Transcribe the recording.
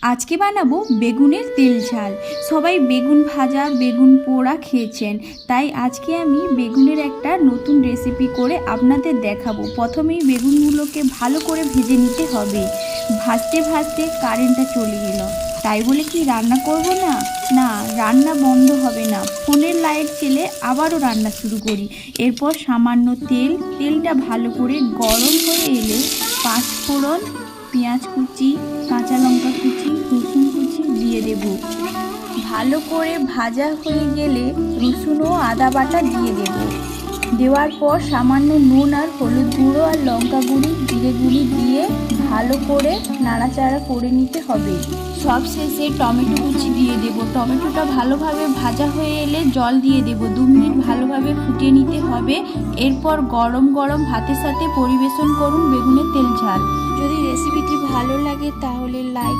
আজকে বানাবো বেগুনের তেল ঝাল। সবাই বেগুন ভাজা বেগুন পোড়া খেয়েছেন, তাই আজকে আমি বেগুনের একটা নতুন রেসিপি করে আপনাদের দেখাবো। প্রথমেই বেগুনগুলোকে ভালো করে ভেজে নিতে হবে। ভাজতে ভাজতে কারেন্টটা চলে গেল, তাই বলে কি রান্না করব না? না, রান্না বন্ধ হবে না। ফোনের লাইট জ্বেলে আবারও রান্না শুরু করি। এরপর সামান্য তেলটা ভালো করে গরম হয়ে এলে পাঁচফোড়ন, পেঁয়াজ কুচি, কাঁচা লঙ্কা কুচি, রসুন কুচি দিয়ে দেব। ভালো করে ভাজা হয়ে গেলে রসুন ও আদা বাটা দিয়ে দেব। দেওয়ার পর সামান্য নুন আর হলুদ গুঁড়ো আর লঙ্কা গুঁড়ি জিরে গুঁড়ি দিয়ে ভালো করে নাড়াচাড়া করে নিতে হবে। সব শেষে টমেটো কুচি দিয়ে দেব। টমেটোটা ভালোভাবে ভাজা হয়ে এলে জল দিয়ে দেব। 2 মিনিট ভালোভাবে ফুটিয়ে নিতে হবে। এরপর গরম গরম ভাতের সাথে পরিবেশন করুন বেগুনের তেল ঝাল। যদি রেসিপিটি ভালো লাগে তাহলে লাইক